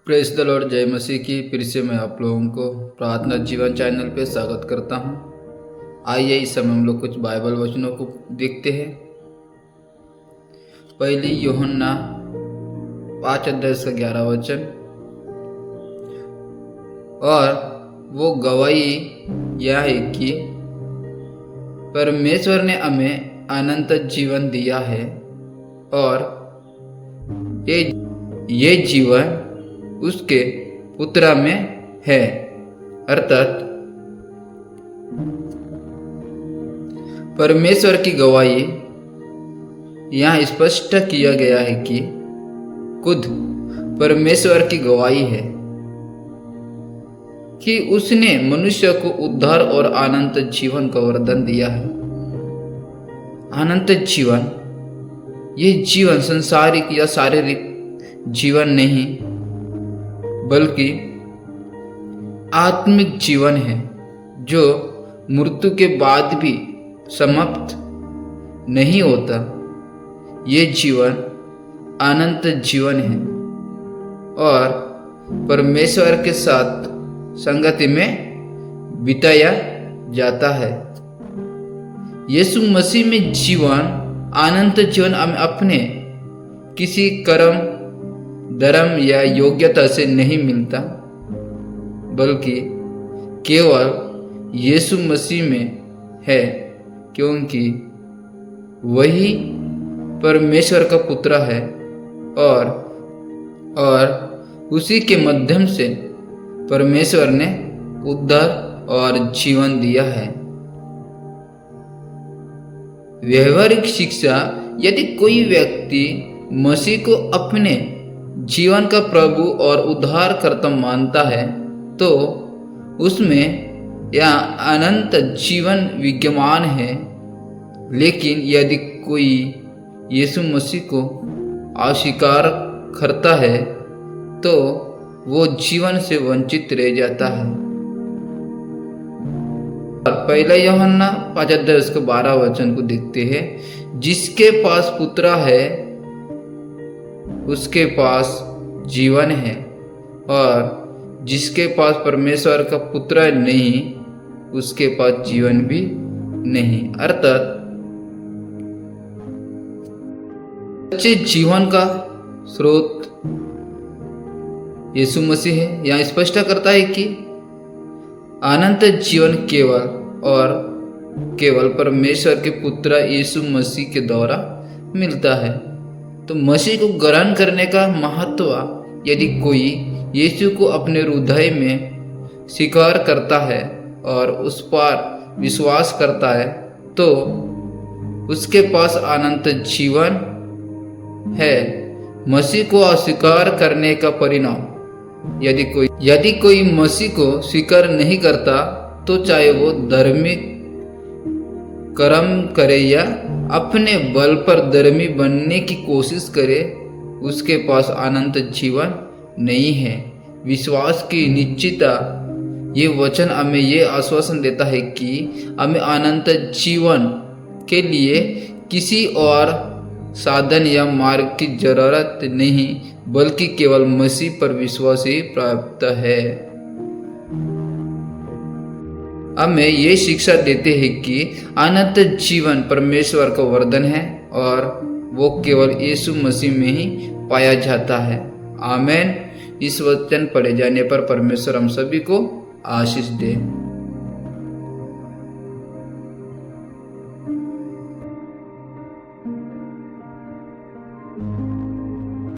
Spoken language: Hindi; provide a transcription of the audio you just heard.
Press the Lord. जय मसीह की। फिर से मैं आप लोगों को प्रार्थना जीवन चैनल पे स्वागत करता हूँ। आइए इस समय हम लोग कुछ बाइबल वचनों को देखते हैं। पहली यूहन्ना 5:11 और वो गवाही यह है कि परमेश्वर ने हमें अनंत जीवन दिया है और ये जीवन उसके पुत्र में है। अर्थात परमेश्वर की गवाही यहाँ स्पष्ट किया गया है कि खुद परमेश्वर की गवाही है कि उसने मनुष्य को उद्धार और अनंत जीवन का वरदान दिया है। अनंत जीवन, ये जीवन संसारिक या शारीरिक जीवन नहीं बल्कि आत्मिक जीवन है जो मृत्यु के बाद भी समाप्त नहीं होता। ये जीवन अनंत जीवन है और परमेश्वर के साथ संगति में बिताया जाता है। यीशु मसीह में जीवन, अनंत जीवन हमें अपने किसी कर्म, धर्म या योग्यता से नहीं मिलता बल्कि केवल यीशु मसीह में है, क्योंकि वही परमेश्वर का पुत्र है और उसी के माध्यम से परमेश्वर ने उद्धार और जीवन दिया है। व्यवहारिक शिक्षा, यदि कोई व्यक्ति मसीह को अपने जीवन का प्रभु और उद्धारकर्ता मानता है तो उसमें यह अनंत जीवन विद्यमान है। लेकिन यदि कोई यीशु मसीह को अस्वीकार करता है तो वो जीवन से वंचित रह जाता है। पहला यूहन्ना 5:12 को देखते हैं। जिसके पास पुत्र है उसके पास जीवन है और जिसके पास परमेश्वर का पुत्र नहीं उसके पास जीवन भी नहीं। अर्थात सच्चे जीवन का स्रोत यीशु मसीह है। यहाँ स्पष्ट करता है कि अनंत जीवन केवल परमेश्वर के पुत्र यीशु मसीह के द्वारा मिलता है। तो मसीह को ग्रहण करने का महत्व, यदि कोई यीशु को अपने हृदय में स्वीकार करता है और उस पर विश्वास करता है तो उसके पास अनंत जीवन है। मसीह को अस्वीकार करने का परिणाम, यदि कोई मसीह को स्वीकार नहीं करता तो चाहे वो धार्मिक कर्म करे या अपने बल पर धर्मी बनने की कोशिश करे, उसके पास अनंत जीवन नहीं है। विश्वास की निश्चितता, ये वचन हमें ये आश्वासन देता है कि हमें अनंत जीवन के लिए किसी और साधन या मार्ग की जरूरत नहीं बल्कि केवल मसीह पर विश्वास ही प्राप्त है। हमें ये शिक्षा देते हैं कि अनंत जीवन परमेश्वर का वरदान है और वो केवल यीशु मसीह में ही पाया जाता है। आमीन। इस वचन पढ़े जाने पर परमेश्वर हम सभी को आशीष दे।